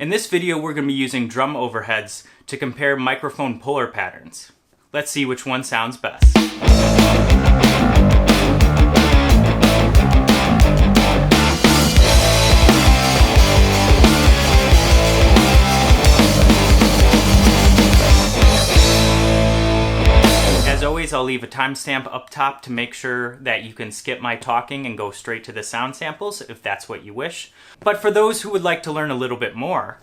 In this video, we're going to be using drum overheads to compare microphone polar patterns. Let's see which one sounds best. As always, I'll leave a timestamp up top to make sure that you can skip my talking and go straight to the sound samples if that's what you wish. But for those who would like to learn a little bit more,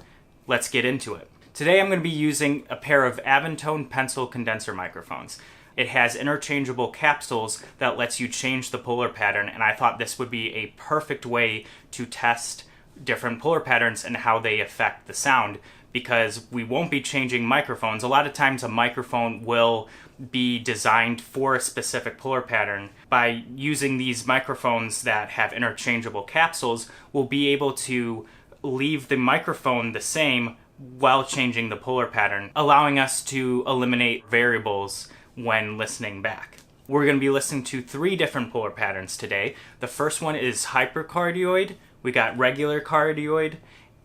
let's get into it. Today I'm going to be using a pair of Avantone pencil condenser microphones. It has interchangeable capsules that lets you change the polar pattern, and I thought this would be a perfect way to test different polar patterns and how they affect the sound, because we won't be changing microphones. A lot of times a microphone will be designed for a specific polar pattern. By using these microphones that have interchangeable capsules, we'll be able to leave the microphone the same while changing the polar pattern, allowing us to eliminate variables when listening back. We're going to be listening to 3 different polar patterns today. The first one is hyper-cardioid, we got regular cardioid,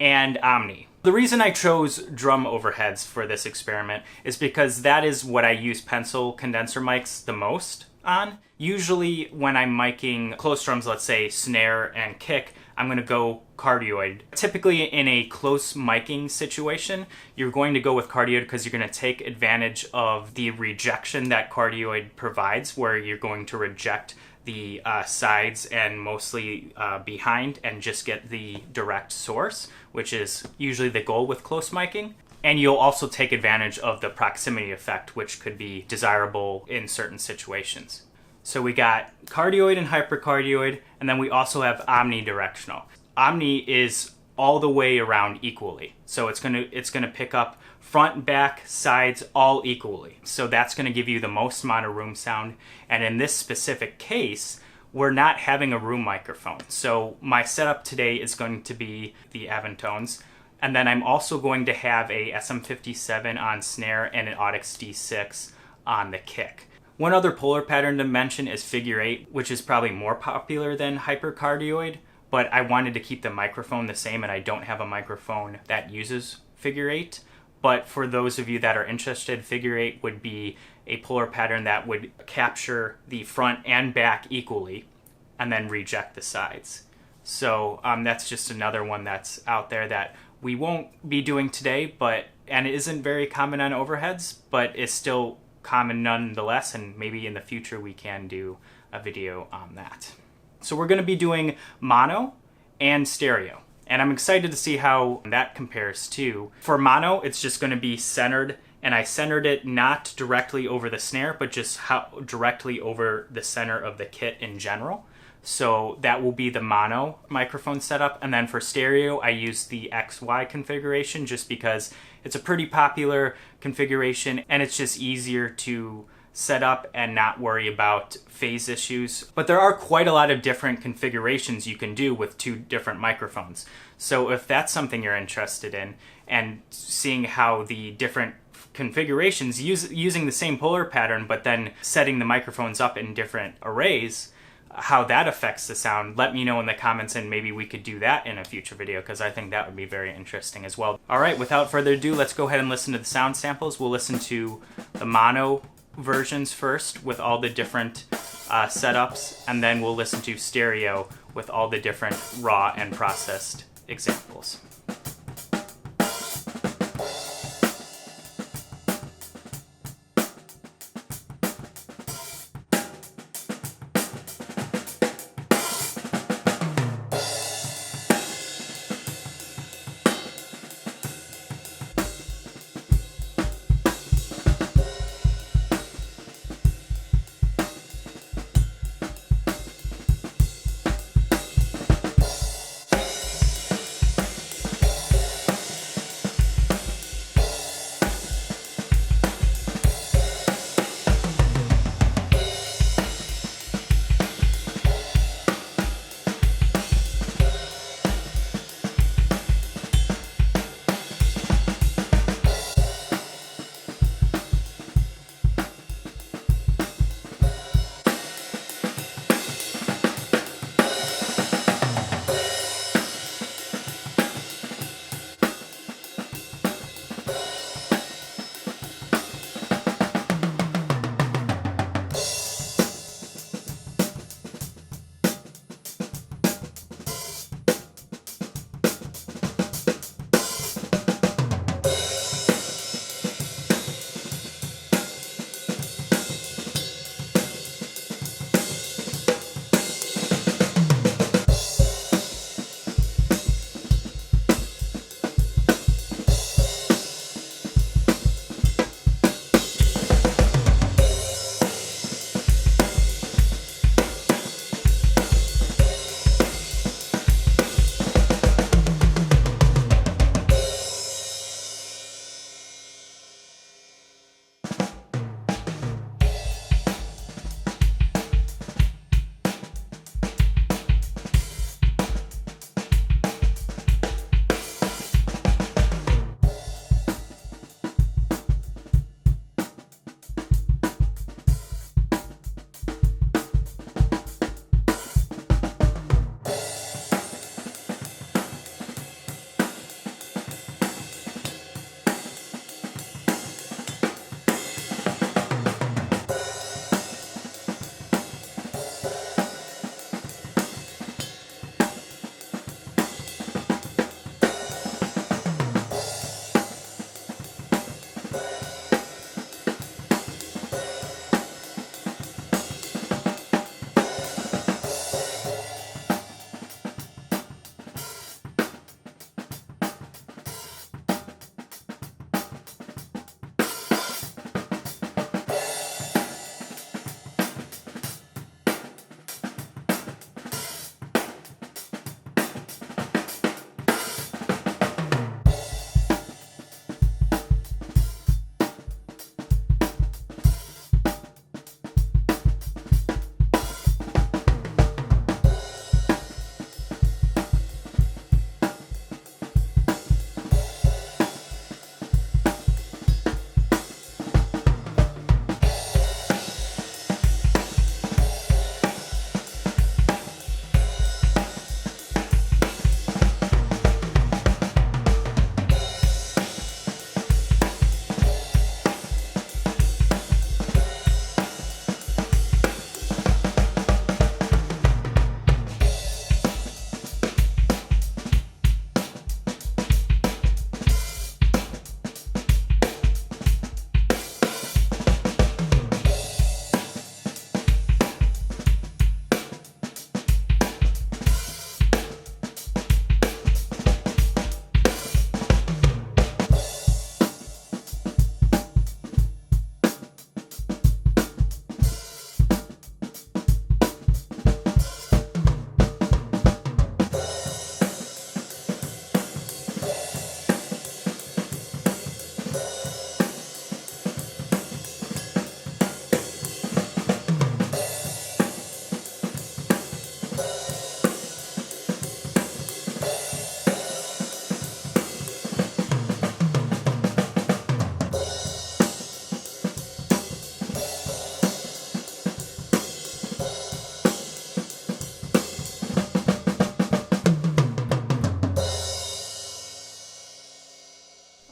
and omni. The reason I chose drum overheads for this experiment is because that is what I use pencil condenser mics the most on. Usually when I'm miking close drums, let's say snare and kick, I'm going to go cardioid. Typically in a close miking situation, you're going to go with cardioid because you're going to take advantage of the rejection that cardioid provides, where you're going to reject the sides and mostly behind and just get the direct source, which is usually the goal with close miking. And you'll also take advantage of the proximity effect, which could be desirable in certain situations. So we got cardioid and hypercardioid, and then we also have omnidirectional. Omni is all the way around equally. So it's gonna pick up front, back, sides, all equally. So that's gonna give you the most amount of room sound. And in this specific case, we're not having a room microphone. So my setup today is going to be the Avantones. And then I'm also going to have a SM57 on snare and an Audix D6 on the kick. One other polar pattern to mention is figure 8, which is probably more popular than hypercardioid, but I wanted to keep the microphone the same, and I don't have a microphone that uses figure 8. But for those of you that are interested, figure 8 would be a polar pattern that would capture the front and back equally and then reject the sides. So that's just another one that's out there that we won't be doing today, and it isn't very common on overheads, but it's still common nonetheless, and maybe in the future we can do a video on that. So we're going to be doing mono and stereo, and I'm excited to see how that compares too. For mono, it's just going to be centered, and I centered it not directly over the snare, but just directly over the center of the kit in general. So that will be the mono microphone setup. And then for stereo, I use the XY configuration just because it's a pretty popular configuration and it's just easier to set up and not worry about phase issues. But there are quite a lot of different configurations you can do with 2 different microphones. So if that's something you're interested in and seeing how the different configurations using the same polar pattern but then setting the microphones up in different arrays, how that affects the sound, let me know in the comments, and maybe we could do that in a future video, because I think that would be very interesting as well. Alright, without further ado, let's go ahead and listen to the sound samples. We'll listen to the mono versions first with all the different setups, and then we'll listen to stereo with all the different raw and processed examples.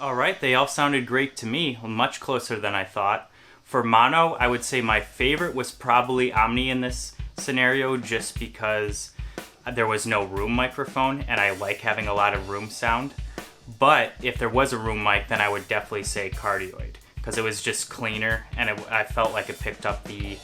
All right, they all sounded great to me, much closer than I thought. For mono, I would say my favorite was probably Omni in this scenario, just because there was no room microphone and I like having a lot of room sound. But if there was a room mic, then I would definitely say Cardioid, because it was just cleaner and I felt like it picked up the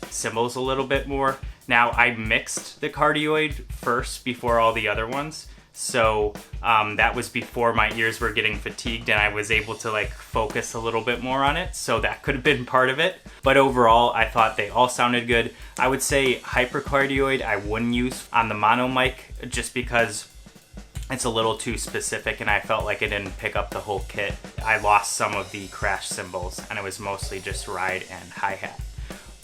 cymbals a little bit more. Now, I mixed the Cardioid first before all the other ones, so that was before my ears were getting fatigued and I was able to like focus a little bit more on it, so that could have been part of it. But overall, I thought they all sounded good. I would say Hyper-Cardioid I wouldn't use on the mono mic, just because it's a little too specific and I felt like it didn't pick up the whole kit. I lost some of the crash cymbals and it was mostly just ride and hi-hat.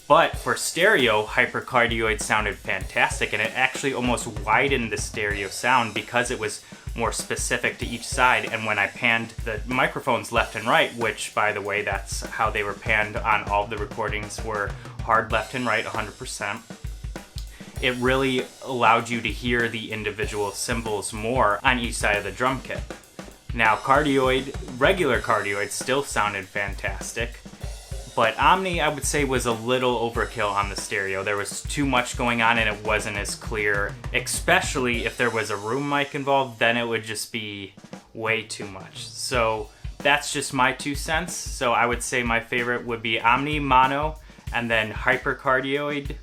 But for stereo, Hyper-Cardioid sounded fantastic, and it actually almost widened the stereo sound because it was more specific to each side. And when I panned the microphones left and right, which by the way, that's how they were panned on all of the recordings, were hard left and right 100%. It really allowed you to hear the individual cymbals more on each side of the drum kit. Now Cardioid, regular Cardioid still sounded fantastic. But Omni, I would say, was a little overkill on the stereo. There was too much going on and it wasn't as clear, especially if there was a room mic involved, then it would just be way too much. So that's just my 2 cents. So I would say my favorite would be Omni mono, and then Hyper-Cardioid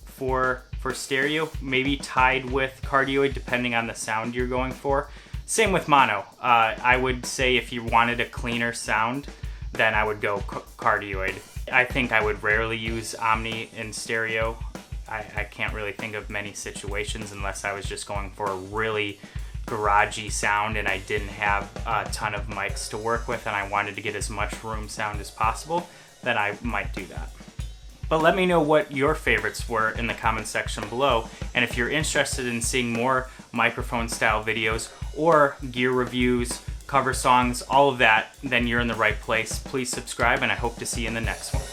for stereo, maybe tied with Cardioid depending on the sound you're going for. Same with mono. I would say if you wanted a cleaner sound, then I would go Cardioid. I think I would rarely use Omni in stereo. I can't really think of many situations unless I was just going for a really garagey sound and I didn't have a ton of mics to work with and I wanted to get as much room sound as possible, then I might do that. But let me know what your favorites were in the comment section below, and if you're interested in seeing more microphone style videos or gear reviews, cover songs, all of that, then you're in the right place. Please subscribe and I hope to see you in the next one.